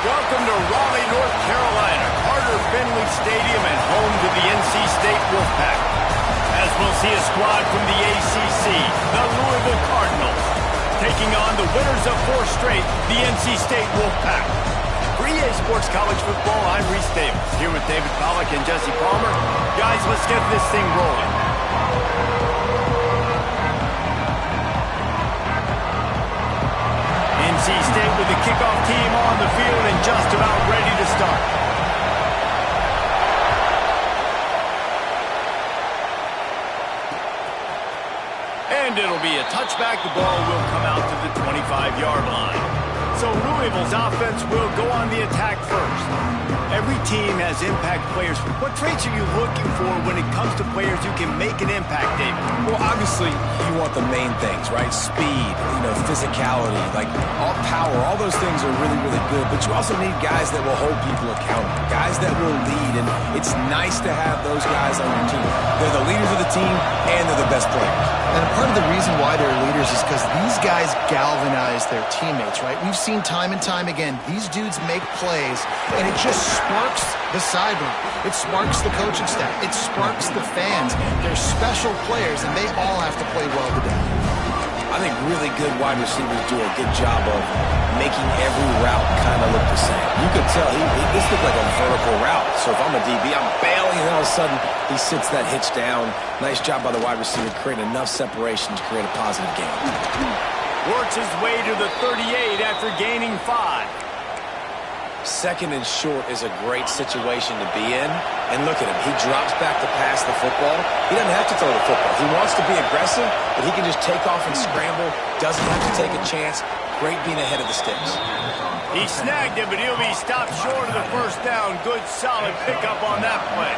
Welcome to Raleigh, North Carolina, Carter Finley Stadium and home to the NC State Wolfpack. As we'll see a squad from the ACC, the Louisville Cardinals, taking on the winners of 4 straight, the NC State Wolfpack. For EA Sports College Football, I'm Reese Davis, here with David Pollack and Jesse Palmer. Guys, let's get this thing rolling. NC State with the kickoff team on the field and just about ready to start. And it'll be a touchback. The ball will come out to the 25-yard line. So Louisville's offense will go on the attack first. Every team has impact players. What traits are you looking for when it comes to players who can make an impact, David? Well, obviously, you want the main things, right? Speed, physicality, like all power. All those things are really, really good. But you also need guys that will hold people accountable, guys that will lead. And it's nice to have those guys on your team. They're the leaders of the team, and they're the best players. And part of the reason why they're leaders is because these guys galvanize their teammates, right? We've seen time and time again, these dudes make plays, and it just sparks the sideline. It sparks the coaching staff. It sparks the fans. They're special players, and they all have to play well today. I think really good wide receivers do a good job of making every route kind of look the same. You could tell this looked like a vertical route. So if I'm a DB, I'm bailing, and all of a sudden he sits that hitch down. Nice job by the wide receiver, creating enough separation to create a positive gain. Works his way to the 38 after gaining 5. Second and short is a great situation to be in. And look at him. He drops back to pass the football. He doesn't have to throw the football. He wants to be aggressive, but he can just take off and scramble. Doesn't have to take a chance. Great being ahead of the sticks. He snagged it, but he'll be stopped short of the first down. Good, solid pickup on that play.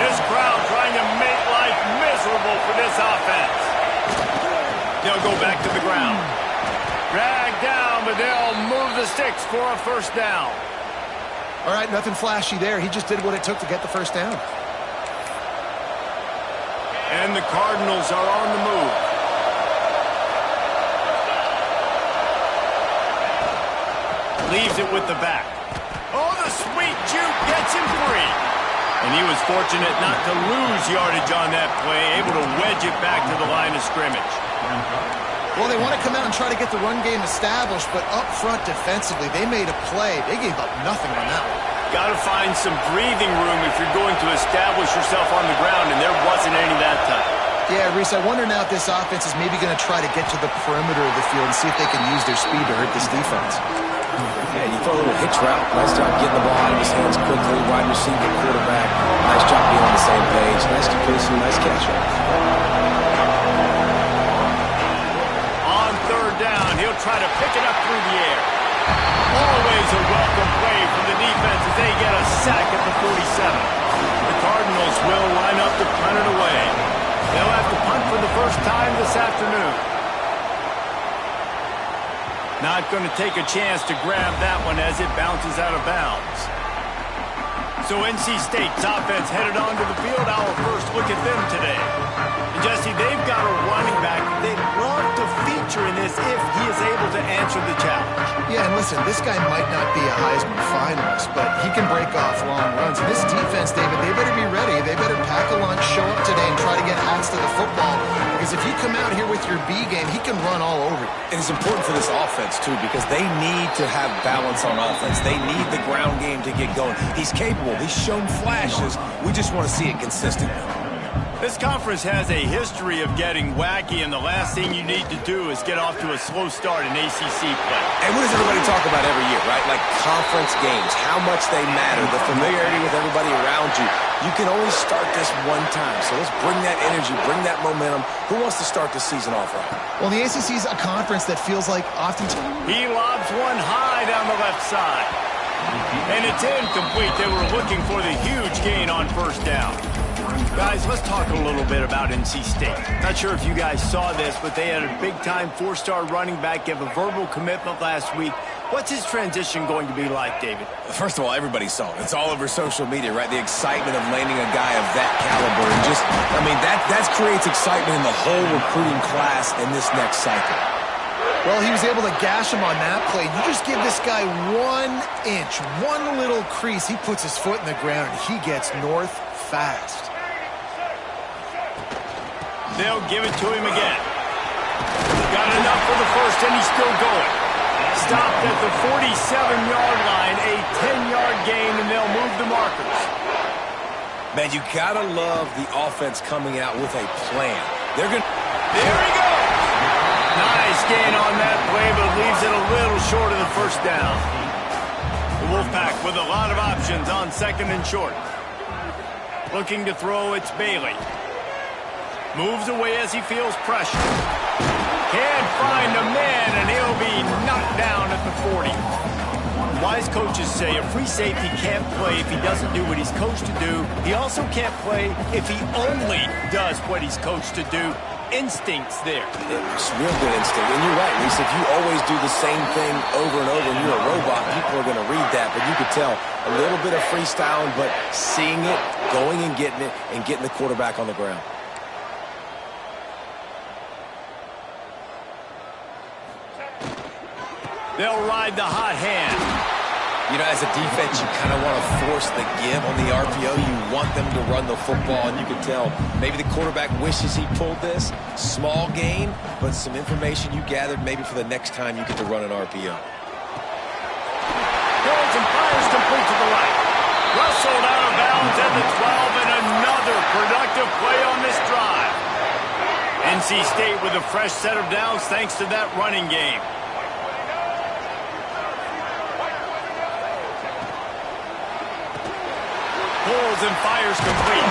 This crowd trying to make life miserable for this offense. They'll go back to the ground. Drag down, but they'll move the sticks for a first down. All right, nothing flashy there. He just did what it took to get the first down. And the Cardinals are on the move. Leaves it with the back. Oh, the sweet juke gets him free. And he was fortunate not to lose yardage on that play, able to wedge it back to the line of scrimmage. Well, they want to come out and try to get the run game established, but up front defensively, they made a play. They gave up nothing on that one. Got to find some breathing room if you're going to establish yourself on the ground, and there wasn't any that time. Yeah, Reese, I wonder now if this offense is maybe going to try to get to the perimeter of the field and see if they can use their speed to hurt this defense. Yeah, you throw a little hitch route. Nice job getting the ball out of his hands quickly. Wide receiver, quarterback. Nice job being on the same page. Nice completion, nice catch. Down. He'll try to pick it up through the air. Always a welcome play from the defense as they get a sack at the 47. The Cardinals will line up to punt it away. They'll have to punt for the first time this afternoon. Not going to take a chance to grab that one as it bounces out of bounds. So NC State's offense headed onto the field. Our first look at them today. And Jesse, they've got a running back they'd love to feature in this if he is able to answer the challenge. Yeah, and listen, this guy might not be a Heisman finalist, but he can break off long runs. And this defense, David, they better be ready. They better pack a lunch, show up today, and try to get hats to the football. Because if you come out here with your B game, he can run all over you. And it's important for this offense, too, because they need to have balance on offense. They need the ground game to get going. He's capable. He's shown flashes. We just want to see it consistently. This conference has a history of getting wacky, and the last thing you need to do is get off to a slow start in ACC play. And what does everybody talk about every year, right? Like conference games, how much they matter, the familiarity with everybody around you. You can only start this one time, so let's bring that energy, bring that momentum. Who wants to start the season off right? Well, the ACC is a conference that feels like oftentimes... He lobs one high down the left side. And it's incomplete. They were looking for the huge gain on first down. Guys, let's talk a little bit about NC State. Not sure if you guys saw this, but they had a big-time 4-star running back give a verbal commitment last week. What's his transition going to be like, David? First of all, everybody saw it. It's all over social media, right? The excitement of landing a guy of that caliber. And just, I mean, that creates excitement in the whole recruiting class in this next cycle. Well, he was able to gash him on that play. You just give this guy 1 inch, one little crease. He puts his foot in the ground, and he gets north fast. They'll give it to him again. Got enough for the first, and he's still going. Stopped at the 47-yard line, a 10-yard gain, and they'll move the markers. Man, you gotta love the offense coming out with a plan. There he goes! Nice gain on that play, but leaves it a little short of the first down. The Wolfpack with a lot of options on second and short. Looking to throw, it's Bailey. Moves away as he feels pressure. Can't find a man, and he'll be knocked down at the 40. Wise coaches say a free safety can't play if he doesn't do what he's coached to do. He also can't play if he only does what he's coached to do. Instincts there. It's real good instinct. And you're right, Reese. If you always do the same thing over and over and you're a robot, people are going to read that. But you could tell a little bit of freestyling, but seeing it, going and getting the quarterback on the ground. They'll ride the hot hand. You know, as a defense, you kind of want to force the give on the RPO. You want them to run the football, and you can tell maybe the quarterback wishes he pulled this. Small gain, but some information you gathered maybe for the next time you get to run an RPO. Goes and fires complete to the right. Rustled out of bounds at the 12, and another productive play on this drive. NC State with a fresh set of downs thanks to that running game. Pulls and fires complete.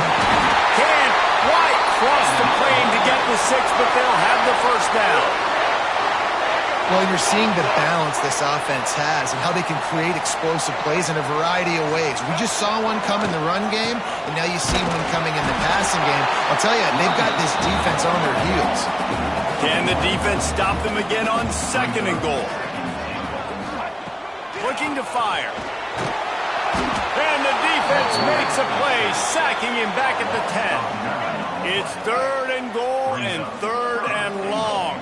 Can't quite cross the plane to get the 6, but they'll have the first down. Well, you're seeing the balance this offense has and how they can create explosive plays in a variety of ways. We just saw one come in the run game, and now you see one coming in the passing game. I'll tell you, they've got this defense on their heels. Can the defense stop them again on second and goal? Looking to fire. And the defense makes a play, sacking him back at the 10. It's third and goal and third and long.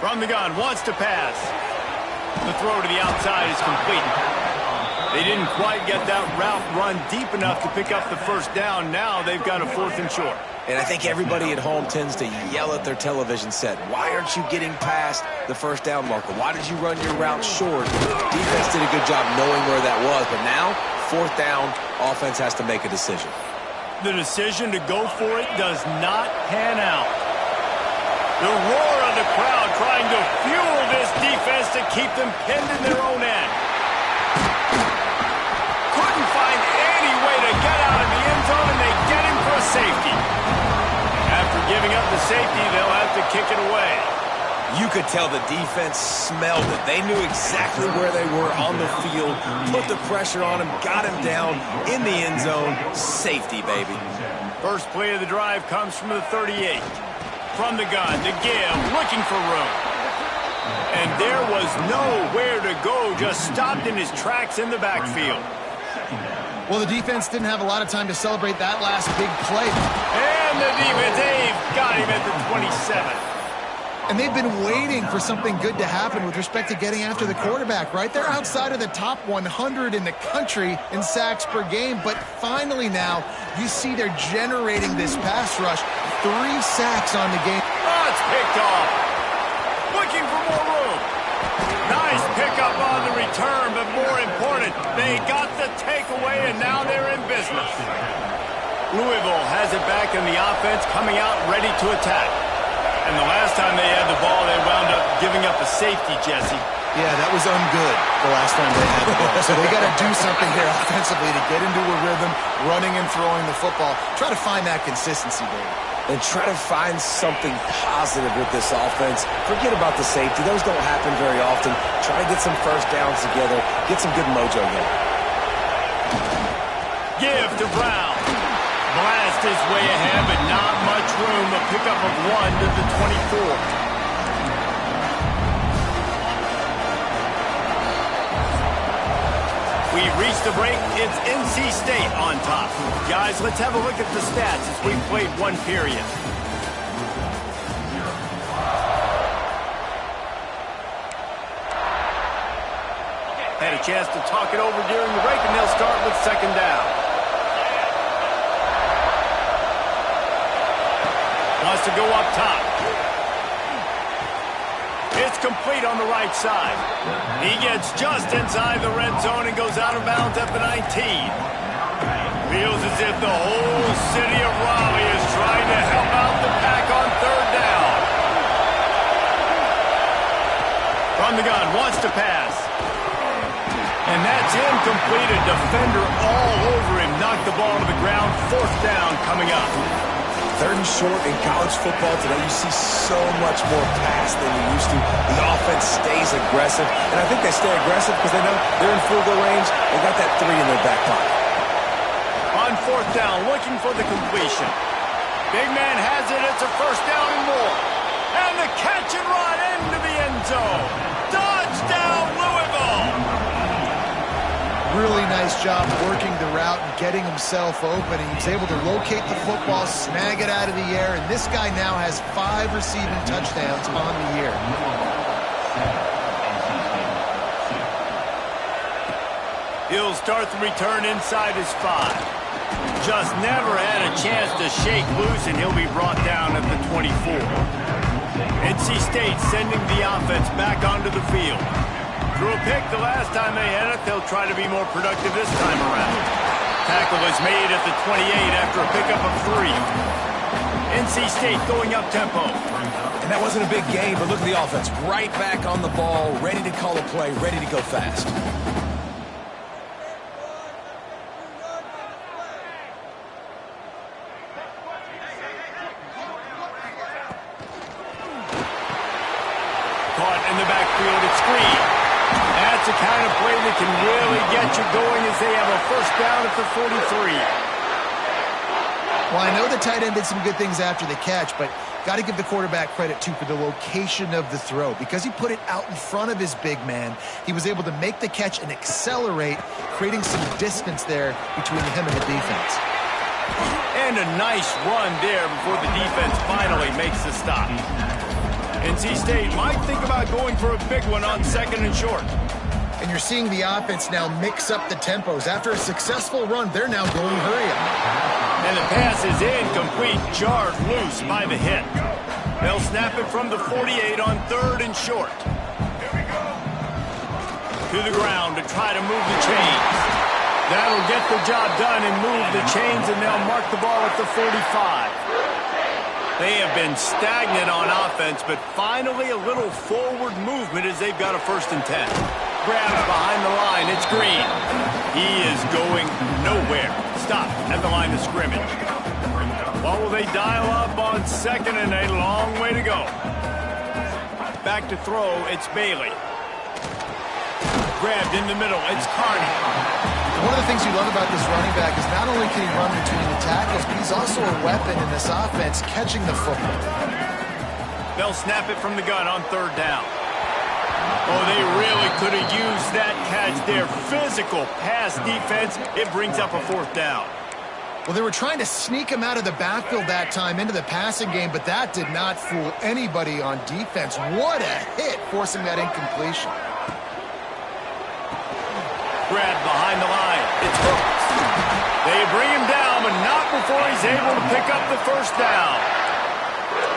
From the gun, wants to pass. The throw to the outside is complete. They didn't quite get that route run deep enough to pick up the first down. Now they've got a 4th and short. And I think everybody at home tends to yell at their television set. Why aren't you getting past the first down marker? Why did you run your route short? Defense did a good job knowing where that was. But now, 4th down, offense has to make a decision. The decision to go for it does not pan out. The roar of the crowd trying to fuel this defense to keep them pinned in their own end. Couldn't find any way to get out of the end zone, and they get him for a safety. After giving up the safety, they'll have to kick it away. You could tell the defense smelled it. They knew exactly where they were on the field, put the pressure on him, got him down in the end zone. Safety, baby. First play of the drive comes from the 38. From the gun, to give, looking for room. And there was nowhere to go, just stopped in his tracks in the backfield. Well, the defense didn't have a lot of time to celebrate that last big play. And the defense, they've got him at the 27. And they've been waiting for something good to happen with respect to getting after the quarterback, right? They're outside of the top 100 in the country in sacks per game, but finally now you see they're generating this pass rush. 3 sacks on the game. Oh, it's picked off. Looking for more room. Nice pickup on the return, but more important, they got the takeaway, and now they're in business. Louisville has it back in the offense, coming out ready to attack. And the last time they had the ball, they wound up giving up a safety, Jesse. Yeah, that was ungood the last time they had the ball. So they got to do something here offensively to get into a rhythm, running and throwing the football. Try to find that consistency, baby. And try to find something positive with this offense. Forget about the safety. Those don't happen very often. Try to get some first downs together. Get some good mojo going. Give to Brown. Blast his way ahead, but not much room. A pickup of 1 to the 24. We reach the break. It's NC State on top. Guys, let's have a look at the stats as we've played 1 period. Had a chance to talk it over during the break, and they'll start with second down. Wants to go up top. It's complete on the right side. He gets just inside the red zone and goes out of bounds at the 19. Feels as if the whole city of Raleigh is trying to help out the Pack on third down. From the gun, wants to pass. And that's incomplete. A defender all over him. Knocked the ball to the ground. Fourth down coming up. Third and short in college football today, you see so much more pass than you used to. The offense stays aggressive, and I think they stay aggressive because they know they're in field goal range. They got that 3 in their back pocket. On fourth down, looking for the completion. Big man has it. It's a first down and more. And the catch and run into the end zone. Touchdown, Louisville! Really nice job working the route and getting himself open. He was able to locate the football, snag it out of the air, and this guy now has 5 receiving touchdowns on the year. He'll start the return inside his 5. Just never had a chance to shake loose, and he'll be brought down at the 24. NC State sending the offense back onto the field. Threw a pick the last time they had it. They'll try to be more productive this time around. Tackle was made at the 28 after a pickup of 3. NC State going up tempo. And that wasn't a big gain, but look at the offense. Right back on the ball, ready to call a play, ready to go fast. Caught in the backfield, it's screen. That's the kind of play that can really get you going as they have a first down at the 43. Well, I know the tight end did some good things after the catch, but got to give the quarterback credit, too, for the location of the throw. Because he put it out in front of his big man, he was able to make the catch and accelerate, creating some distance there between him and the defense. And a nice run there before the defense finally makes the stop. NC State might think about going for a big one on second and short. And you're seeing the offense now mix up the tempos. After a successful run, they're now going hurry up. And the pass is incomplete, jarred loose by the hit. They'll snap it from the 48 on third and short. To the ground to try to move the chains. That'll get the job done and move the chains, and they'll mark the ball at the 45. They have been stagnant on offense, but finally a little forward movement as they've got a 1st and 10. Grabs behind the line. It's Green. He is going nowhere. Stop at the line of scrimmage. What will they dial up on second, and a long way to go. Back to throw. It's Bailey. Grabbed in the middle. It's Carney. One of the things you love about this running back is not only can he run between the tackles, but he's also a weapon in this offense, catching the football. They'll snap it from the gun on third down. Oh, they really could have used that catch there. Physical pass defense. It brings up a 4th down. Well, they were trying to sneak him out of the backfield that time into the passing game, but that did not fool anybody on defense. What a hit, forcing that incompletion. Grab behind the line. It's hooked. They bring him down, but not before he's able to pick up the first down.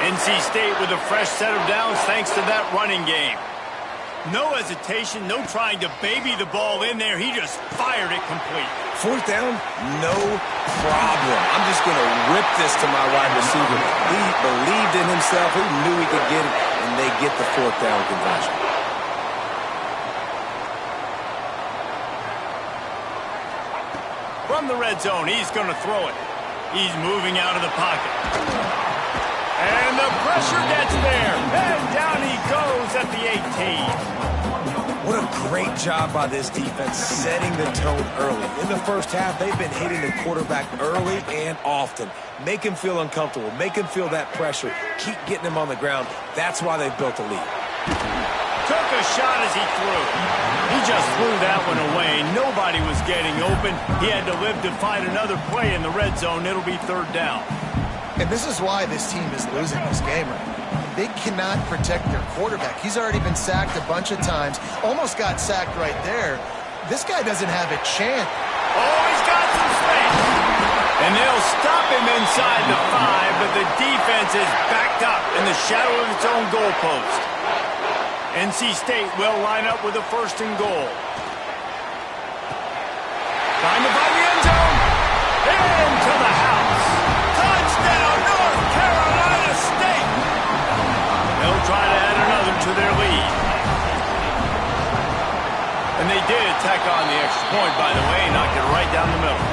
NC State with a fresh set of downs thanks to that running game. No hesitation, no trying to baby the ball in there. He just fired it complete. 4th down, no problem. I'm just going to rip this to my wide receiver. He believed in himself. He knew he could get it, and they get the 4th down conversion. From the red zone, he's going to throw it. He's moving out of the pocket. And the pressure gets there. And down he goes at the 18. What a great job by this defense setting the tone early. In the first half, they've been hitting the quarterback early and often. Make him feel uncomfortable. Make him feel that pressure. Keep getting him on the ground. That's why they've built a lead. Took a shot as he threw. He just threw that one away. Nobody was getting open. He had to live to find another play in the red zone. It'll be third down. And this is why this team is losing this game right now. they cannot protect their quarterback. He's already been sacked a bunch of times, almost got sacked right there. This guy doesn't have a chance. Oh, he's got some space. And they'll stop him inside the 5, but the defense is backed up in the shadow of its own goalpost. NC State will line up with a 1st and goal. Trying to find the end zone. Into the house. Touchdown, North Carolina State. They'll try to add another to their lead. And they did tack on the extra point, by the way, knocked it right down the middle.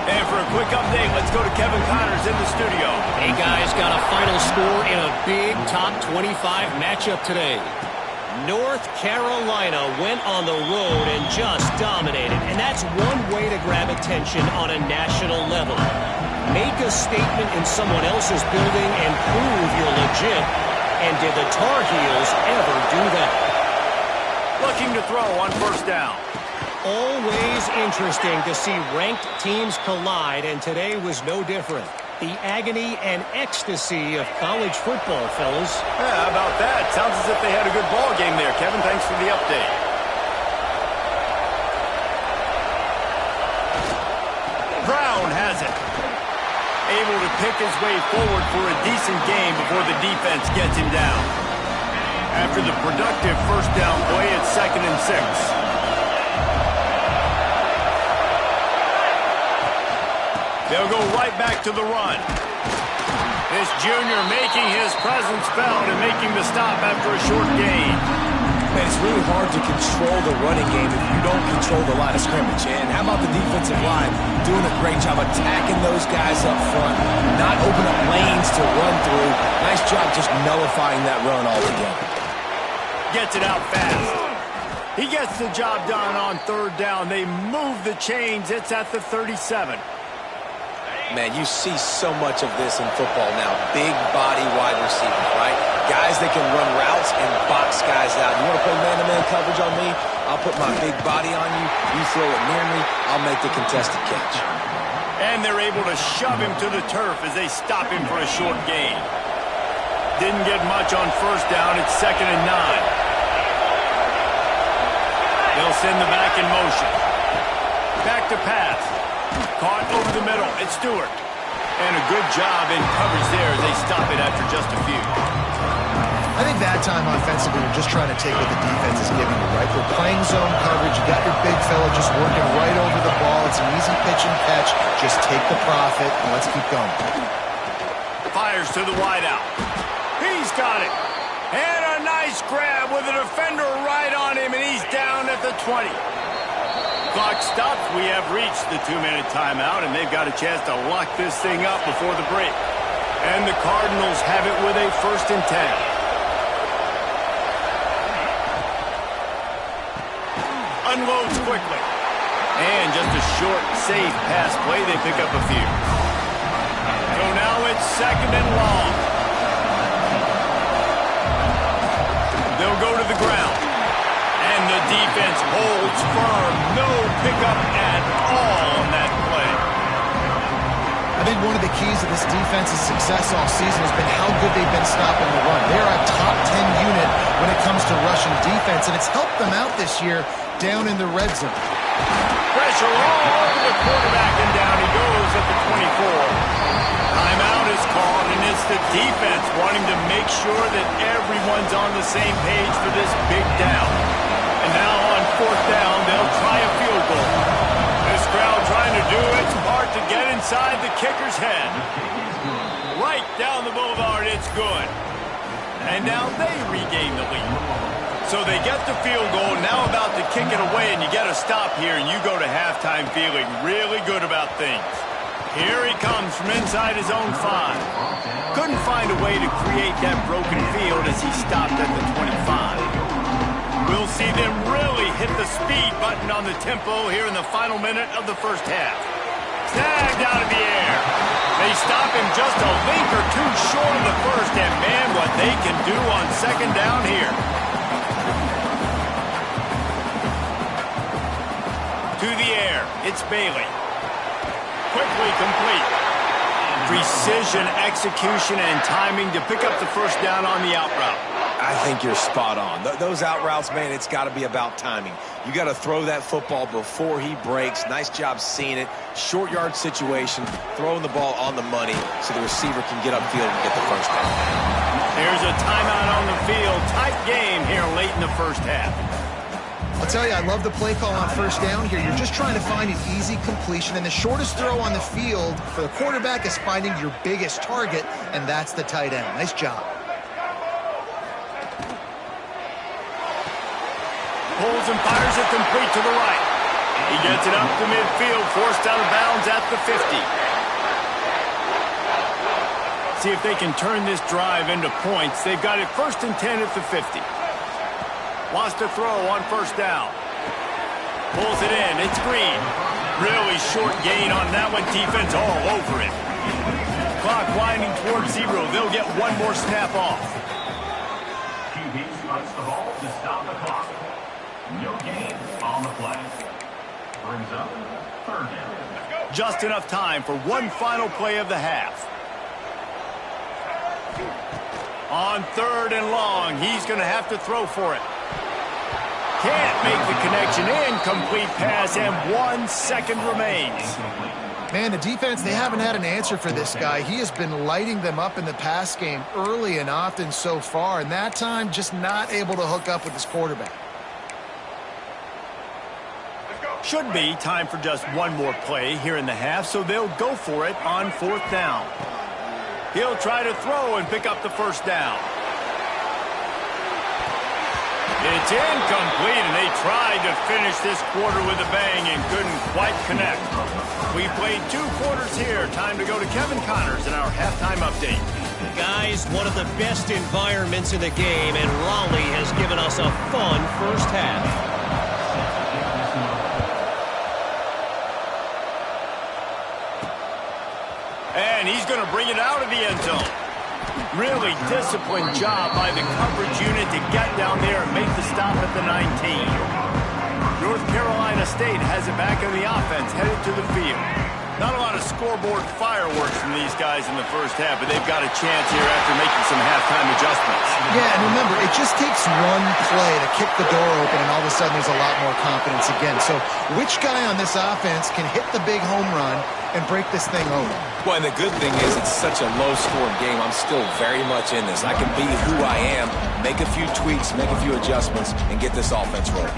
And for a quick update, let's go to Kevin Connors in the studio. Hey, guys, got a final score in a big top 25 matchup today. North Carolina went on the road and just dominated, and that's one way to grab attention on a national level. Make a statement in someone else's building and prove you're legit. And did the Tar Heels ever do that? Looking to throw on 1st down. Always interesting to see ranked teams collide, and today was no different. The agony and ecstasy of college football, fellas. Yeah, how about that? Sounds as if they had a good ball game there, Kevin. Thanks for the update. Brown has it. Able to pick his way forward for a decent game before the defense gets him down. After the productive 1st down play, it's 2nd and 6. They'll go right back to the run. This junior making his presence felt and making the stop after a short gain. Man, it's really hard to control the running game if you don't control the line of scrimmage. And how about the defensive line doing a great job attacking those guys up front, not open up lanes to run through. Nice job just nullifying that run altogether. Gets it out fast. He gets the job done on 3rd down. They move the chains. It's at the 37. Man, you see so much of this in football now. Big body wide receivers, right? Guys that can run routes and box guys out. You want to play man-to-man coverage on me? I'll put my big body on you. You throw it near me, I'll make the contested catch. And they're able to shove him to the turf as they stop him for a short gain. Didn't get much on 1st down. It's 2nd and 9. They'll send the back in motion. Back to pass. Caught over the middle. It's Stewart. And a good job in coverage there as they stop it after just a few. I think that time offensively, you're just trying to take what the defense is giving you, right? We're playing zone coverage. You got your big fella just working right over the ball. It's an easy pitch and catch. Just take the profit, and let's keep going. Fires to the wideout. He's got it. And a nice grab with a defender right on him, and he's down at the 20. Clock stops. We have reached the 2-minute timeout, and they've got a chance to lock this thing up before the break. And the Cardinals have it with a 1st and 10. Unloads quickly. And just a short, safe pass play. They pick up a few. So now it's 2nd and long. They'll go to the ground. And the defense holds firm. No pickup at all on that play. I think one of the keys to this defense's success all season has been how good they've been stopping the run. They're a top 10 unit when it comes to rushing defense, and it's helped them out this year down in the red zone. Pressure all over the quarterback, and down he goes at the 24. Timeout is called, and it's the defense wanting to make sure that everyone's on the same page for this big down. And now on 4th down, they'll try a field goal. This crowd trying to do its part to get inside the kicker's head. Right down the boulevard, it's good. And now they regain the lead. So they get the field goal, now about to kick it away, and you get a stop here, and you go to halftime feeling really good about things. Here he comes from inside his own 5. Couldn't find a way to create that broken field as he stopped at the 25. We'll see them really hit the speed button on the tempo here in the final minute of the 1st half. Snagged out of the air. They stop him just a link or two short of the 1st, and man, what they can do on 2nd down here. To the air, it's Bailey. Quickly complete. Precision, execution, and timing to pick up the first down on the out route. I think you're spot on. Those out routes, man, it's got to be about timing. You got to throw that football before he breaks. Nice job seeing it. Short yard situation, throwing the ball on the money so the receiver can get upfield and get the first down. Here's a timeout on the field. Tight game here late in the first half. I'll tell you, I love the play call on first down here. You're just trying to find an easy completion, and the shortest throw on the field for the quarterback is finding your biggest target, and that's the tight end. Nice job. Pulls and fires it complete to the right. He gets it up to midfield, forced out of bounds at the 50. See if they can turn this drive into points. They've got it 1st and 10 at the 50. Wants to throw on first down. Pulls it in. It's Green. Really short gain on that one. Defense all over it. Clock winding towards 0. They'll get one more snap off. QB strikes the ball to stop the clock. No gain on the play. Brings up 3rd down. Just enough time for one final play of the half. On 3rd and long, he's going to have to throw for it. Can't make the connection. Incomplete pass, and 1 second remains. Man, the defense, they haven't had an answer for this guy. He has been lighting them up in the pass game early and often so far, and that time just not able to hook up with his quarterback. Should be time for just one more play here in the half, so they'll go for it on 4th down. He'll try to throw and pick up the first down. It's incomplete, and they tried to finish this quarter with a bang and couldn't quite connect. We played 2 quarters here. Time to go to Kevin Connors in our halftime update. Guys, one of the best environments in the game, and Raleigh has given us a fun first half. And he's going to bring it out of the end zone. Really disciplined job by the coverage unit to get down there and make the stop at the 19. North Carolina State has it back in the offense, headed to the field. Not a lot of scoreboard fireworks from these guys in the first half, but they've got a chance here after making some halftime adjustments. Yeah, and remember, it just takes one play to kick the door open, and all of a sudden there's a lot more confidence again. So which guy on this offense can hit the big home run and break this thing over? Well, and the good thing is it's such a low-scoring game. I'm still very much in this. I can be who I am, make a few tweaks, make a few adjustments, and get this offense rolling.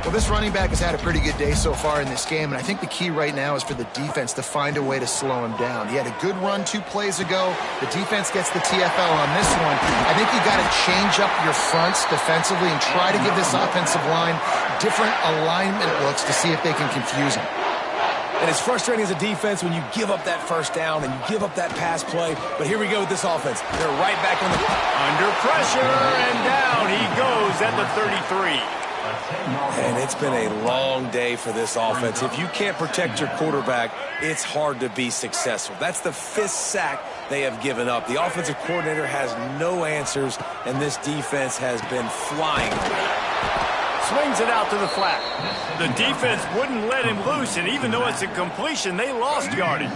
Well, this running back has had a pretty good day so far in this game, and I think the key right now is for the defense to find a way to slow him down. He had a good run 2 plays ago. The defense gets the TFL on this one. I think you got to change up your fronts defensively and try to give this offensive line different alignment looks to see if they can confuse him. And it's frustrating as a defense when you give up that first down and you give up that pass play. But here we go with this offense. They're right back on the... Under pressure, and down he goes at the 33. And it's been a long day for this offense. If you can't protect your quarterback, it's hard to be successful. That's the 5th sack they have given up. The offensive coordinator has no answers, and this defense has been flying around. Swings it out to the flat. The defense wouldn't let him loose, and even though it's a completion, they lost yardage.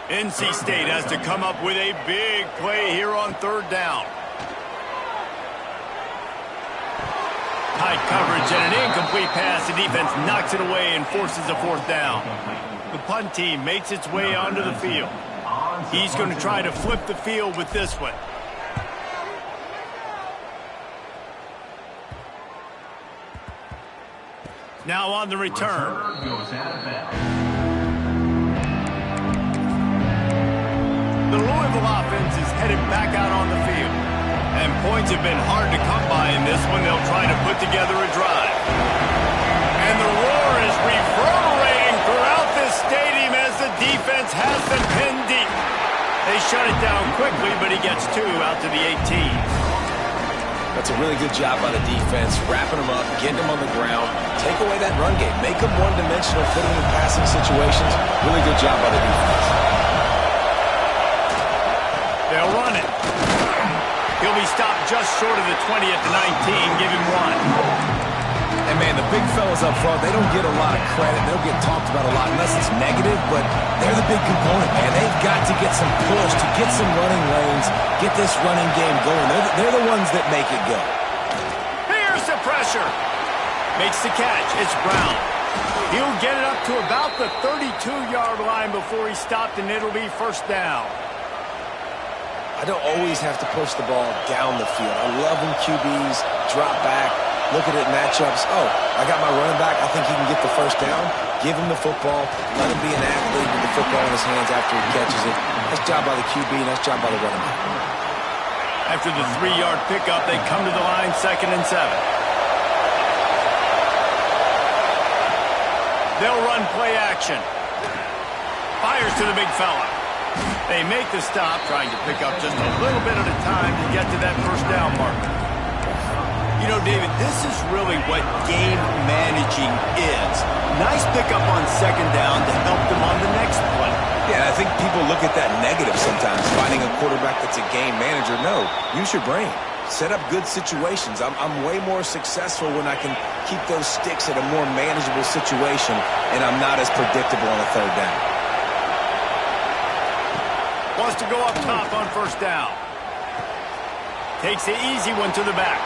NC State has to come up with a big play here on 3rd down. Tight coverage and an incomplete pass. The defense knocks it away and forces a 4th down. The punt team makes its way onto the field. He's going to try to flip the field with this one. Now on the return. The Louisville offense is headed back out on the field. And points have been hard to come by in this one. They'll try to put together a drive. And the roar is reverberating throughout this stadium as the defense has them pinned deep. They shut it down quickly, but he gets 2 out to the 18. That's a really good job by the defense, wrapping them up, getting them on the ground, take away that run game, make them one-dimensional, put them in passing situations. Really good job by the defense. They'll run it. He'll be stopped just short of the 20 at the 19. Give him 1. And, man, the big fellas up front, they don't get a lot of credit. They don't get talked about a lot unless it's negative, but they're the big component, man. They've got to get some push, to get some running lanes, get this running game going. They're the ones that make it go. Here's the pressure. Makes the catch. It's Brown. He'll get it up to about the 32-yard line before he stopped, and it'll be first down. I don't always have to push the ball down the field. I love when QBs drop back, look at it matchups. Oh, I got my running back. I think he can get the first down. Give him the football. Let him be an athlete with the football in his hands after he catches it. Nice job by the QB. Nice job by the running back. After the 3-yard pickup, they come to the line, 2nd and 7. They'll run play action. Fires to the big fella. They make the stop, trying to pick up just a little bit at a time to get to that first down marker. You know, David, this is really what game managing is. Nice pickup on 2nd down to help them on the next play. Yeah, I think people look at that negative sometimes, finding a quarterback that's a game manager. No, use your brain. Set up good situations. I'm way more successful when I can keep those sticks at a more manageable situation, and I'm not as predictable on a 3rd down. Wants to go up top on 1st down. Takes the easy one to the back.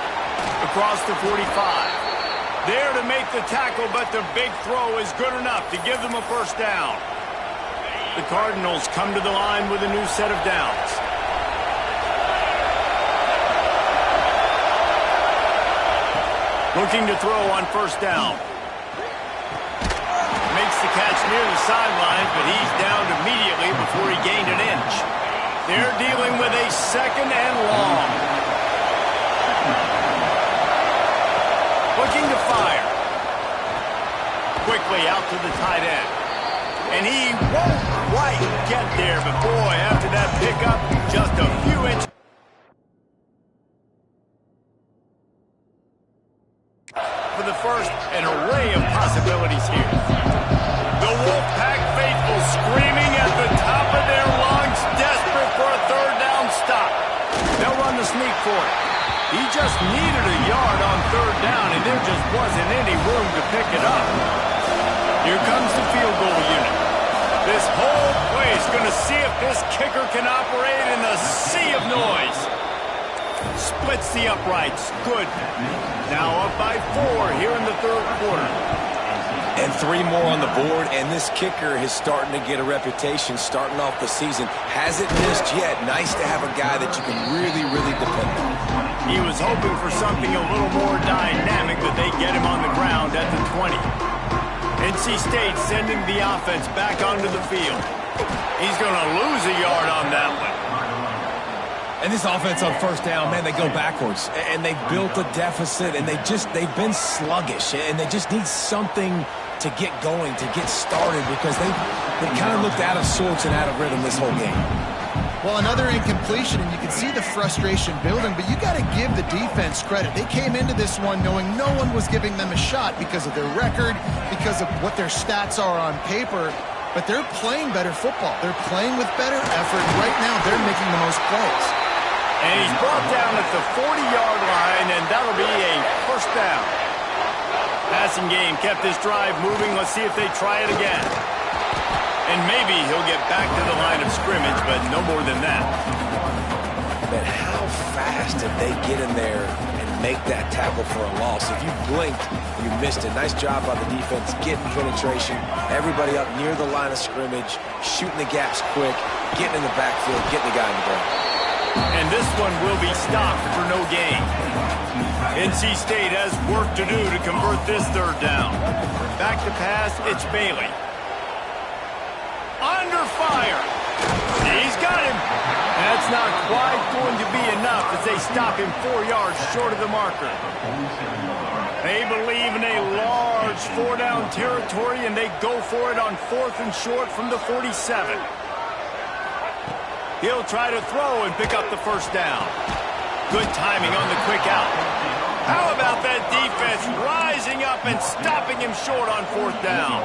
Across the 45. There to make the tackle, but the big throw is good enough to give them a first down. The Cardinals come to the line with a new set of downs. Looking to throw on 1st down. Makes the catch near the sideline, but he's down immediately before he gained an inch. They're dealing with a 2nd and long. Looking to fire. Quickly out to the tight end. And he won't quite get there, but boy, after that pickup, just a few inches. For the first, an array of possibilities here. The Wolfpack faithful screaming at the top of their lungs, desperate for a 3rd down stop. They'll run the sneak for it. He just needed a yard on 3rd down, and there just wasn't any room to pick it up. Here comes the field goal unit. This whole place going to see if this kicker can operate in the sea of noise. Splits the uprights. Good. Now up by 4 here in the 3rd quarter. And 3 more on the board, and this kicker is starting to get a reputation starting off the season. Hasn't missed yet. Nice to have a guy that you can really, really depend on. He was hoping for something a little more dynamic, but they get him on the ground at the 20. NC State sending the offense back onto the field. He's going to lose a yard on that one. And this offense on 1st down, man, they go backwards. And they've built a deficit, and they've been sluggish. And they just need something to get going, to get started, because they kind of looked out of sorts and out of rhythm this whole game. Well, another incompletion, and you can see the frustration building, but you got to give the defense credit. They came into this one knowing no one was giving them a shot because of their record, because of what their stats are on paper, but they're playing better football. They're playing with better effort. Right now, they're making the most plays. And he's brought down at the 40-yard line, and that'll be a first down. Passing game kept this drive moving. Let's see if they try it again. And maybe he'll get back to the line of scrimmage, but no more than that. But how fast did they get in there and make that tackle for a loss? If you blinked, you missed it. Nice job by the defense, getting penetration. Everybody up near the line of scrimmage, shooting the gaps quick, getting in the backfield, getting the guy in the ground. And this one will be stopped for no gain. NC State has work to do to convert this 3rd down. Back to pass, it's Bailey. Under fire. He's got him. That's not quite going to be enough as they stop him 4 yards short of the marker. They believe in a large 4-down territory, and they go for it on 4th and short from the 47. He'll try to throw and pick up the first down. Good timing on the quick out. How about that defense rising up and stopping him short on 4th down?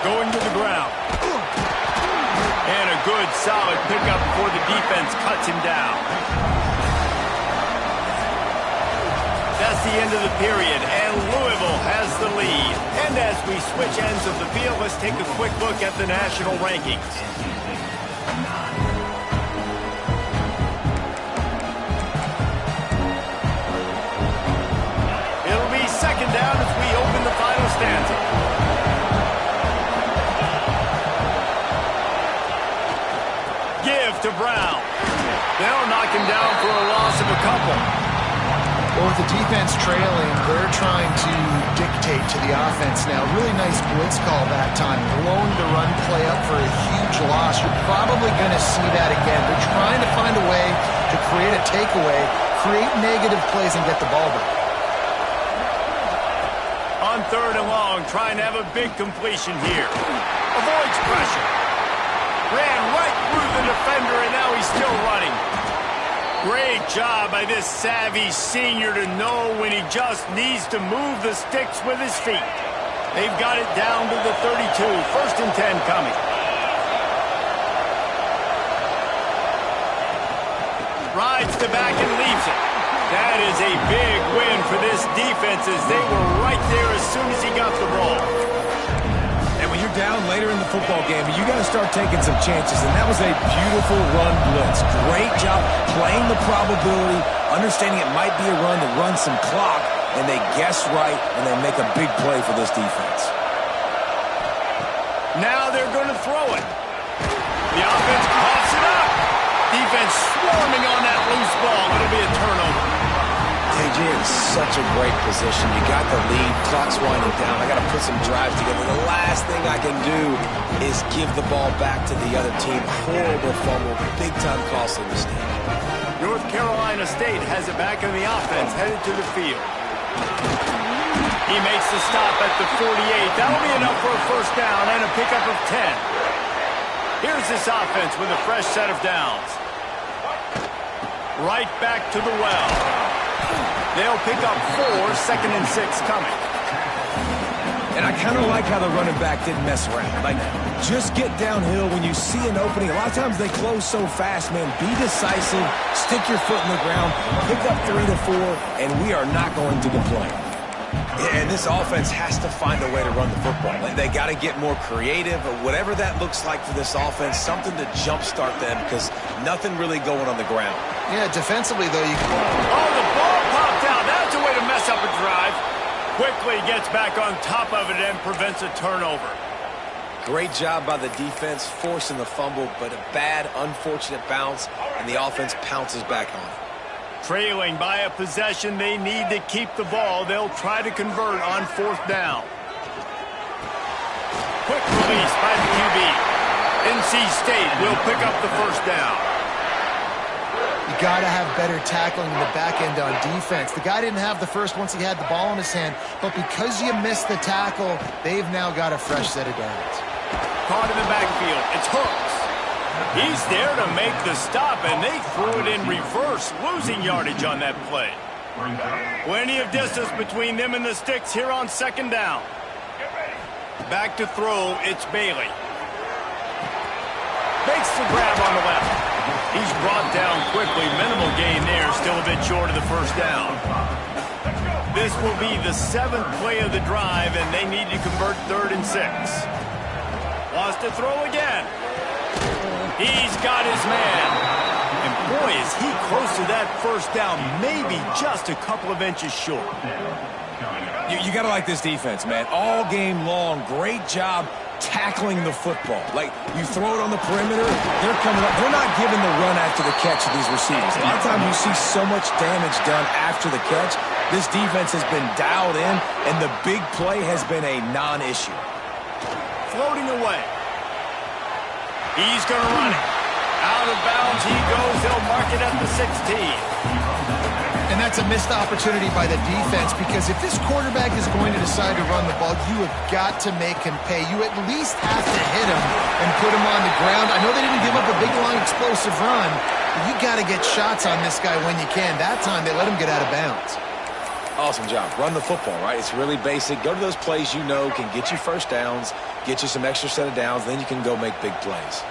Going to the ground. And a good solid pickup before the defense cuts him down. That's the end of the period, and Louisville has the lead. And as we switch ends of the field, let's take a quick look at the national rankings. It'll be second down as we open the final stanza. Give to Brown. They'll knock him down for a loss of a couple. Well, with the defense trailing, they're trying to dictate to the offense now. Really nice blitz call that time, blowing the run play up for a huge loss. You're probably going to see that again. They're trying to find a way to create a takeaway, create negative plays, and get the ball back. On third and long, trying to have a big completion here. Avoids pressure. Ran right through the defender, and now he's still running. Great job by this savvy senior to know when he just needs to move the sticks with his feet. They've got it down to the 32. First and 10 coming. Rides the back and leaves it. That is a big win for this defense as they were right there as soon as he got the ball. And when you're down later in the football game, you got to start taking some chances, and that was a beautiful run blitz. Great job playing the probability, understanding it might be a run to run some clock, and they guess right, and they make a big play for this defense. Now they're going to throw it. The offense coughs it up. Defense swarming on that loose ball. It'll be a turnover. AJ in such a great position. You got the lead, clock's winding down. I got to put some drives together. The last thing I can do is give the ball back to the other team. Horrible fumble, big-time costly mistake. North Carolina State has it back on the offense, headed to the field. He makes the stop at the 48. That'll be enough for a first down and a pickup of 10. Here's this offense with a fresh set of downs. Right back to the well. They'll pick up 4, second and 6 coming. And I kind of like how the running back didn't mess around. Like, just get downhill when you see an opening. A lot of times they close so fast, man. Be decisive, stick your foot in the ground, pick up 3 to 4, and we are not going to complain. And this offense has to find a way to run the football. They got to get more creative, or whatever that looks like for this offense, something to jumpstart them, because nothing really going on the ground. Yeah, defensively, though, you can... Oh, the ball popped out. That's a way to mess up a drive. Quickly gets back on top of it and prevents a turnover. Great job by the defense, forcing the fumble, but a bad, unfortunate bounce, and the offense pounces back on it. Trailing by a possession, they need to keep the ball. They'll try to convert on fourth down. Quick release by the QB. NC State will pick up the first down. You got to have better tackling in the back end on defense. The guy didn't have the first once he had the ball in his hand, but because you missed the tackle, they've now got a fresh set of downs. Caught in the backfield. It's Hooks. He's there to make the stop, and they threw it in reverse, losing yardage on that play. Plenty of distance between them and the sticks here on second down. Back to throw, it's Bailey. Makes the grab on the left. He's brought down quickly. Minimal gain there, still a bit short of the first down. This will be the 7th play of the drive, and they need to convert 3rd and 6. Wants to throw again. He's got his man. And boy, is he close to that first down, maybe just a couple of inches short. You got to like this defense, man. All game long, great job tackling the football. Like, you throw it on the perimeter, they're coming up. They're not giving the run after the catch to these receivers. A lot of times you see so much damage done after the catch. This defense has been dialed in, and the big play has been a non-issue. Floating away. He's going to run it. Out of bounds he goes. They'll mark it at the 16. And that's a missed opportunity by the defense, because if this quarterback is going to decide to run the ball, you have got to make him pay. You at least have to hit him and put him on the ground. I know they didn't give up a big, long, explosive run, but you got to get shots on this guy when you can. That time they let him get out of bounds. Awesome job. Run the football, right? It's really basic. Go to those plays you know can get you first downs, get you some extra set of downs, then you can go make big plays.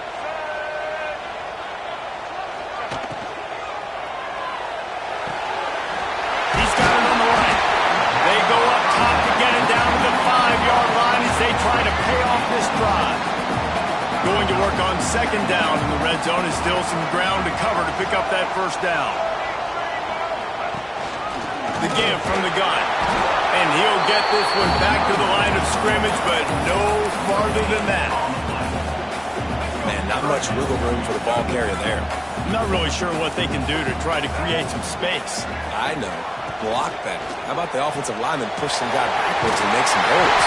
the 5-yard line as they try to pay off this drive. Going to work on second down in the red zone is still some ground to cover to pick up that first down. The give from the gun. And he'll get this one back to the line of scrimmage, but no farther than that. Man, not much wiggle room for the ball carrier there. Not really sure what they can do to try to create some space. I know. Block better. How about the offensive lineman push some guy backwards and make some goals?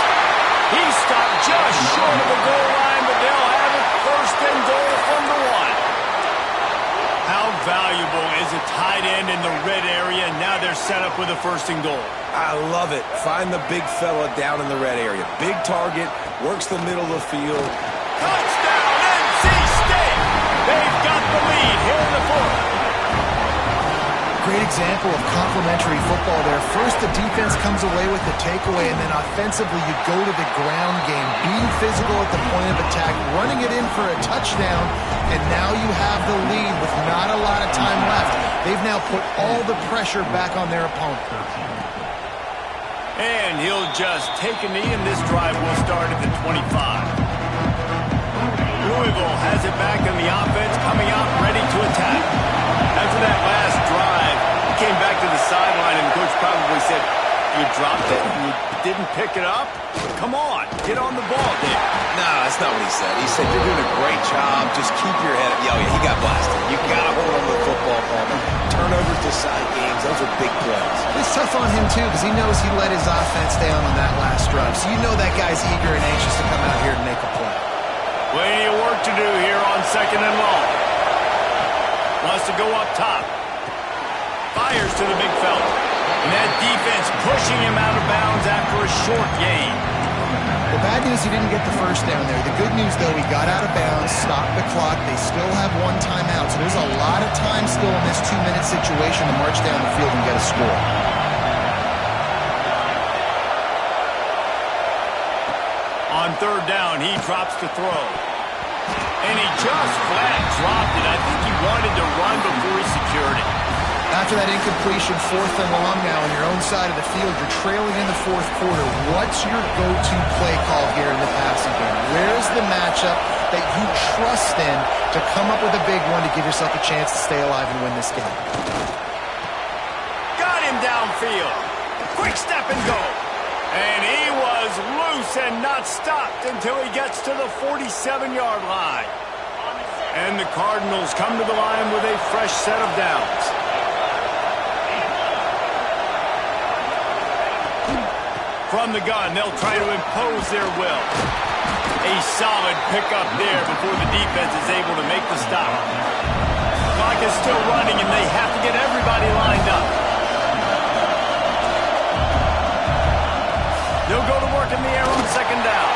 He stopped just short of the goal line, but they'll have it first and goal from the 1. How valuable is a tight end in the red area? Now they're set up with a first and goal. I love it. Find the big fella down in the red area. Big target, works the middle of the field. Touchdown, NC State! They've got the lead here in the 4th. Great example of complementary football there. First, the defense comes away with the takeaway, and then offensively, you go to the ground game, being physical at the point of attack, running it in for a touchdown, and now you have the lead with not a lot of time left. They've now put all the pressure back on their opponent. And he'll just take a knee, and this drive will start at the 25. Louisville has it back on the offense, coming out ready to attack. After that last drive, he came back to the sideline, and the coach probably said, "You dropped it and you didn't pick it up? Come on, get on the ball, Dave." No, that's not what he said. He said, "You're doing a great job. Just keep your head up." Yeah, he got blasted. You got to hold on to the football, Palmer. Turnovers decide games. Those are big plays. It's tough on him, too, because he knows he let his offense down on that last drive. So you know that guy's eager and anxious to come out here and make a play. Plenty of work to do here on second and long. Wants to go up top. Fires to the big fella. And that defense pushing him out of bounds after a short gain. The bad news, he didn't get the first down there. The good news, though, he got out of bounds, stopped the clock. They still have one timeout. So there's a lot of time still in this 2-minute situation to march down the field and get a score. On third down, he drops to throw. And he just flat dropped it. I think he wanted to run before he secured it. After that incompletion, 4th and long now on your own side of the field, you're trailing in the 4th quarter. What's your go-to play call here in the passing game? Where's the matchup that you trust in to come up with a big one to give yourself a chance to stay alive and win this game? Got him downfield. Quick step and go. And he was loose and not stopped until he gets to the 47-yard line. And the Cardinals come to the line with a fresh set of downs. From the gun, they'll try to impose their will. A solid pickup there before the defense is able to make the stop. Clock is still running, and they have to get everybody lined up. They'll go to work in the air on second down.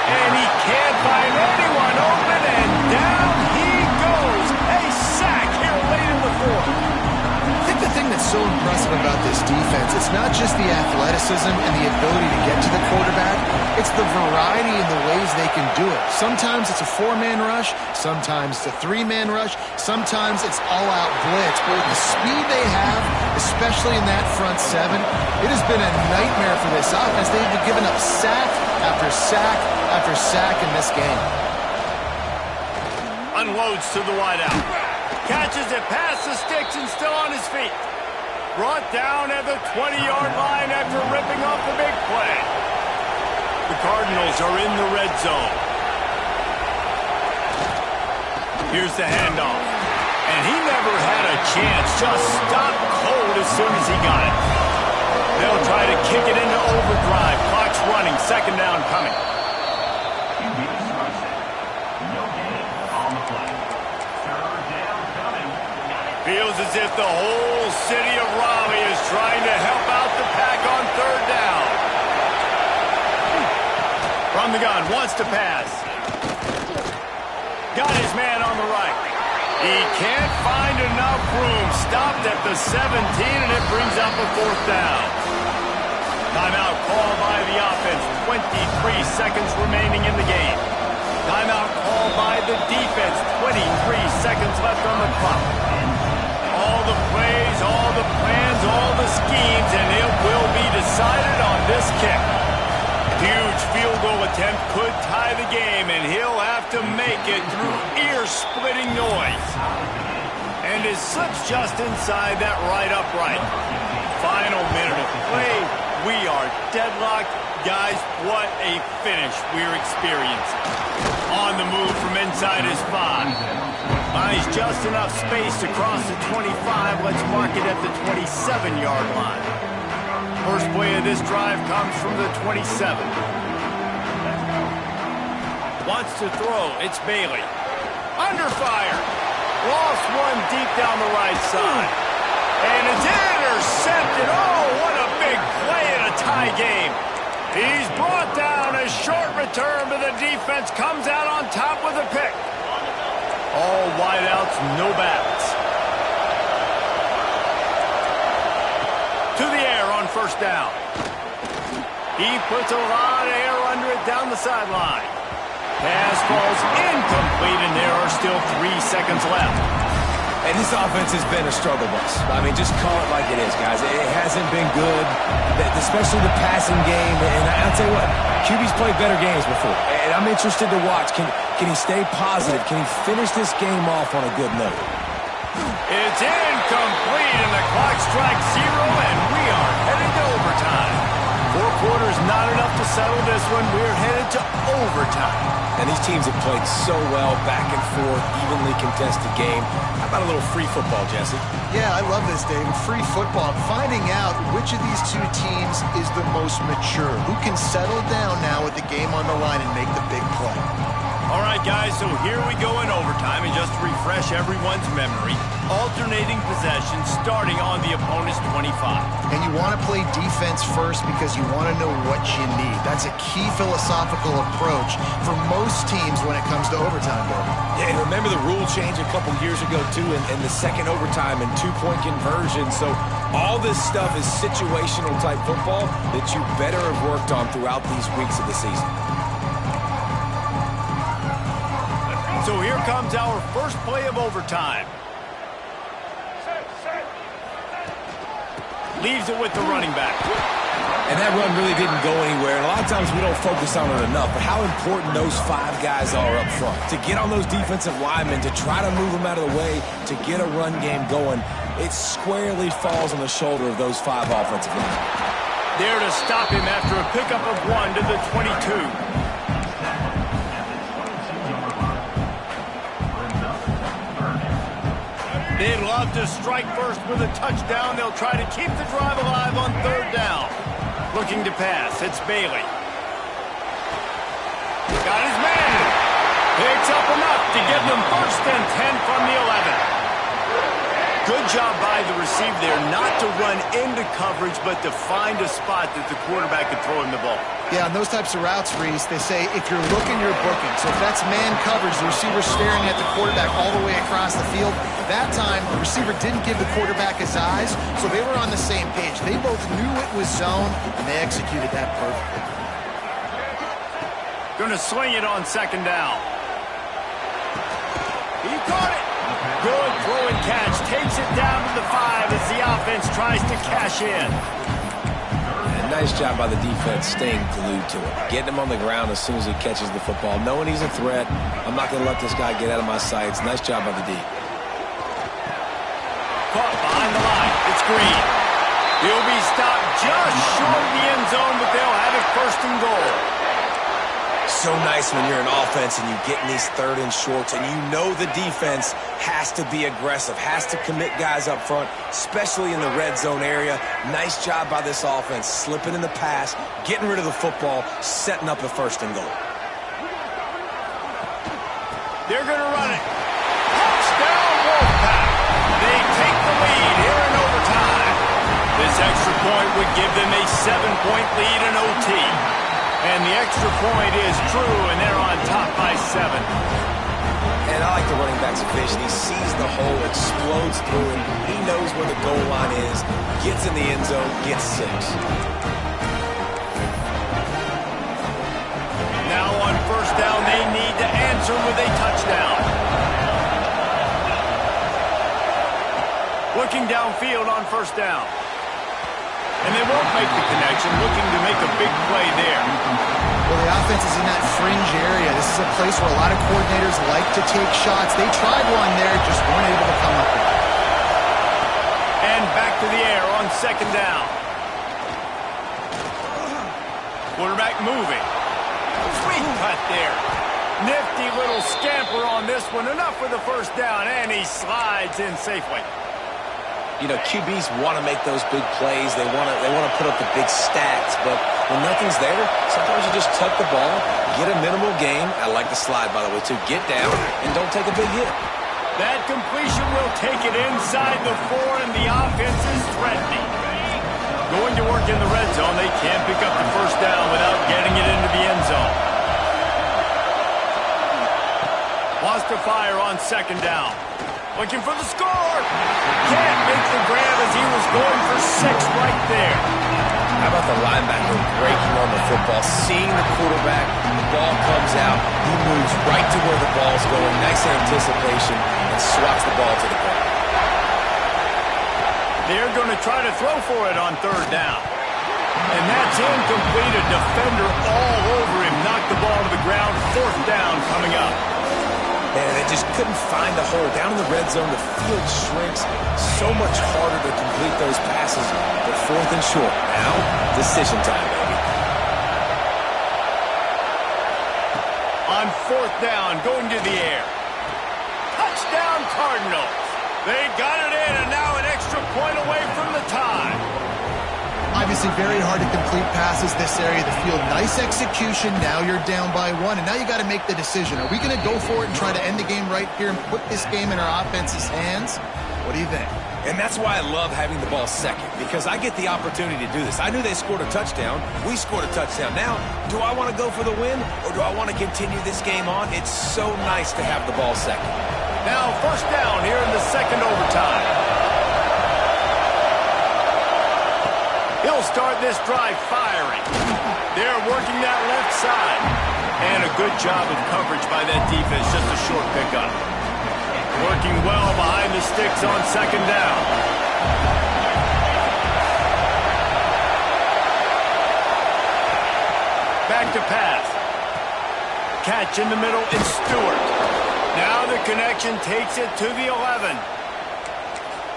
And he can't find anyone open, and down he goes. A sack here late in the 4th. I think the thing that's so impressive about this defense, it's not just the athleticism and the ability to get to the quarterback, it's the variety in the ways they can do it. Sometimes it's a 4-man rush, sometimes it's a 3-man rush, sometimes it's all-out blitz. But with the speed they have, especially in that front 7, it has been a nightmare for this offense. They've been giving up sack after sack after sack in this game. Unloads to the wideout. Catches it past the sticks and still on his feet. Brought down at the 20-yard line after ripping off the big play. The Cardinals are in the red zone. Here's the handoff. And he never had a chance. Just stopped cold as soon as he got it. They'll try to kick it into overdrive. Clock's running. Second down coming. Feels as if the whole city of Raleigh is trying to help out the pack on third down. From the gun, wants to pass. Got his man on the right. He can't find enough room. Stopped at the 17, and it brings up a 4th down. Timeout called by the offense. 23 seconds remaining in the game. Timeout called by the defense. 23 seconds left on the clock. All the plays, all the plans, all the schemes, and it will be decided on this kick. attempt could tie the game, and he'll have to make it through ear-splitting noise. And it slips just inside that right upright. Final minute of play. We are deadlocked. Guys, what a finish we're experiencing. On the move from inside his 5. Buys just enough space to cross the 25. Let's mark it at the 27-yard line. First play of this drive comes from the 27. Wants to throw. It's Bailey. Under fire. Lost one deep down the right side. And it's intercepted. Oh, what a big play in a tie game. He's brought down. A short return, but the defense comes out on top with a pick. All wideouts, no backs. To the air on first down. He puts a lot of air under it down the sideline. Pass falls incomplete, and there are still 3 seconds left. And this offense has been a struggle bus. I mean, just call it like it is, guys. It hasn't been good, especially the passing game. And I'll tell you what, QB's played better games before. And I'm interested to watch. Can he stay positive? Can he finish this game off on a good note? It's incomplete, and the clock strikes 0, and we are headed to overtime. 4 quarters not enough to settle this one. We're headed to overtime. And these teams have played so well, back and forth, evenly contested game. How about a little free football, Jesse? Yeah, I love this, David. Free football. Finding out which of these two teams is the most mature. Who can settle down now with the game on the line and make the big play. All right, guys, so here we go in overtime. And just to refresh everyone's memory, alternating possessions starting on the opponent's 25. And you want to play defense first because you want to know what you need. That's a key philosophical approach for most teams when it comes to overtime, Bill. Yeah, and remember the rule change a couple years ago, too, in the second overtime and 2-point conversion. So all this stuff is situational type football that you better have worked on throughout these weeks of the season. So here comes our first play of overtime. Leaves it with the running back. And that run really didn't go anywhere. And a lot of times we don't focus on it enough. But how important those 5 guys are up front. To get on those defensive linemen, to try to move them out of the way, to get a run game going, it squarely falls on the shoulder of those 5 offensive linemen. There to stop him after a pickup of 1 to the 22. They'd love to strike first with a touchdown. They'll try to keep the drive alive on 3rd down. Looking to pass. It's Bailey. Got his man. Picks up enough to give them 1st and 10 from the 11. Good job by the receiver there not to run into coverage, but to find a spot that the quarterback could throw him the ball. Yeah, on those types of routes, Reese, they say if you're looking, you're booking. So if that's man coverage, the receiver's staring at the quarterback all the way across the field. That time, the receiver didn't give the quarterback his eyes, so they were on the same page. They both knew it was zone, and they executed that perfectly. Gonna swing it on 2nd down. He caught it. Good throw and catch. Takes it down to the 5 as the offense tries to cash in. And nice job by the defense staying glued to it. Getting him on the ground as soon as he catches the football. Knowing he's a threat. I'm not going to let this guy get out of my sights. Nice job by the D. Caught behind the line. It's Green. He'll be stopped just short of the end zone, but they'll have it 1st and goal. So nice when you're an offense and you get in these 3rd and shorts and you know the defense has to be aggressive, has to commit guys up front, especially in the red zone area. Nice job by this offense, slipping in the pass, getting rid of the football, setting up a 1st and goal. They're going to run it. Touchdown, Wolfpack. They take the lead here in overtime. This extra point would give them a 7-point lead in OT. And the extra point is true, and they're on top by 7. And I like the running back's vision. He sees the hole, explodes through it. He knows where the goal line is, gets in the end zone, gets 6. Now on 1st down, they need to answer with a touchdown. Looking downfield on 1st down. And they won't make the connection, looking to make a big play there. Well, the offense is in that fringe area. This is a place where a lot of coordinators like to take shots. They tried one there, just weren't able to come up with it. And back to the air on second down. Quarterback moving. Sweet cut there. Nifty little scamper on this one. Enough for the first down, and he slides in safely. You know, QBs want to make those big plays. They want to put up the big stats. But when nothing's there, sometimes you just tuck the ball, get a minimal gain. I like the slide, by the way, too. Get down and don't take a big hit. That completion will take it inside the 4, and the offense is threatening. Going to work in the red zone. They can't pick up the first down without getting it into the end zone. Wants to fire on second down. Looking for the score. Can't make the grab as he was going for 6 right there. How about the linebacker breaking on the football, seeing the quarterback, the ball comes out, he moves right to where the ball's going, nice anticipation, and swats the ball to the ground. They're going to try to throw for it on third down. And that's incomplete. A defender all over him. Knocked the ball to the ground. Fourth down coming up. Man, they just couldn't find the hole. Down in the red zone, the field shrinks. So much harder to complete those passes. But fourth and short. Now, decision time, baby. On fourth down, going to the air. Touchdown, Cardinals. They got it in, and now an extra point away from the tie. Obviously very hard to complete passes this area of the field. Nice execution. Now you're down by 1, and now you got to make the decision. Are we going to go for it and try to end the game right here and put this game in our offense's hands? What do you think? And that's why I love having the ball second, because I get the opportunity to do this. I knew they scored a touchdown. We scored a touchdown. Now, do I want to go for the win, or do I want to continue this game on? It's so nice to have the ball second. Now first down here in the second overtime. He'll start this drive firing. They're working that left side. And a good job of coverage by that defense. Just a short pickup. Working well behind the sticks on second down. Back to pass. Catch in the middle is Stewart. Now the connection takes it to the 11.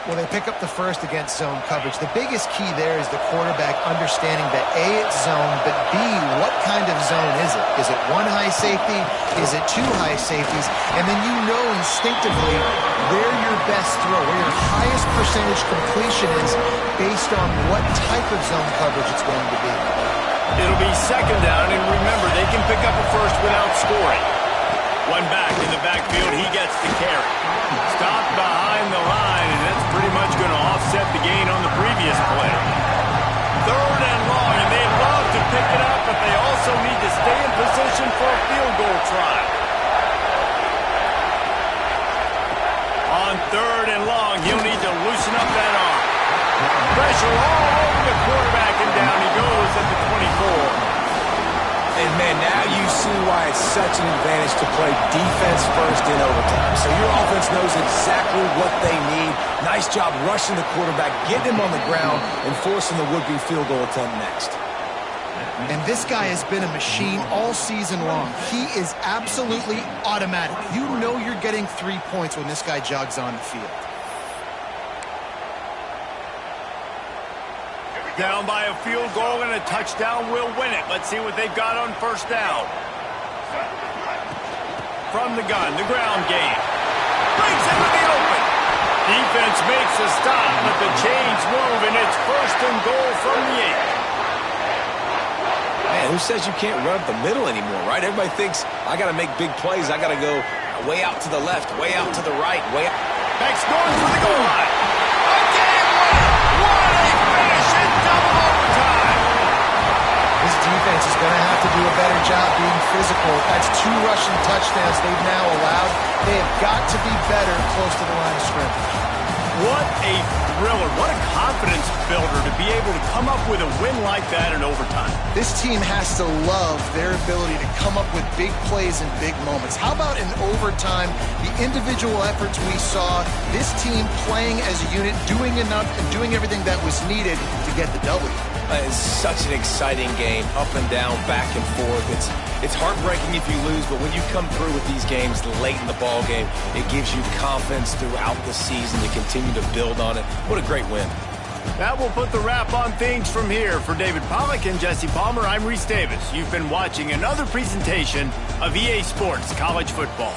Well, they pick up the first against zone coverage. The biggest key there is the quarterback understanding that A, it's zone, but B, what kind of zone is it? Is it 1 high safety? Is it 2 high safeties? And then you know instinctively where your best throw, where your highest percentage completion is based on what type of zone coverage it's going to be. It'll be second down, and remember, they can pick up a first without scoring. One back in the backfield, he gets the carry. Stopped behind the line, and that's pretty much going to offset the gain on the previous play. Third and long, and they'd love to pick it up, but they also need to stay in position for a field goal try. On third and long, he'll need to loosen up that arm. Pressure all over the quarterback, and down he goes at the 24. And, man, now you see why it's such an advantage to play defense first in overtime. So your offense knows exactly what they need. Nice job rushing the quarterback, getting him on the ground, and forcing the would-be field goal attempt next. And this guy has been a machine all season long. He is absolutely automatic. You know you're getting 3 points when this guy jogs on the field. Down by a field goal and a touchdown will win it. Let's see what they've got on first down. From the gun, the ground game. Brings it to the open. Defense makes a stop, but the chains move, and it's first and goal from the 8. Man, who says you can't run up the middle anymore, right? Everybody thinks, I got to make big plays. I got to go way out to the left, way out to the right, way out. Max going for the goal line. A game winner. What a finish in double overtime. This defense is going to have to do a better job being physical. That's 2 rushing touchdowns they've now allowed. They have got to be better close to the line of scrimmage. What a thriller. What a confidence builder to be able to come up with a win like that in overtime. This team has to love their ability to come up with big plays in big moments. How about in overtime, the individual efforts we saw, this team playing as a unit, doing enough and doing everything that was needed to get the W. It's such an exciting game, up and down, back and forth. It's heartbreaking if you lose, but when you come through with these games late in the ball game, it gives you confidence throughout the season to continue to build on it. What a great win. That will put the wrap on things from here. For David Pollack and Jesse Palmer, I'm Reese Davis. You've been watching another presentation of EA Sports College Football.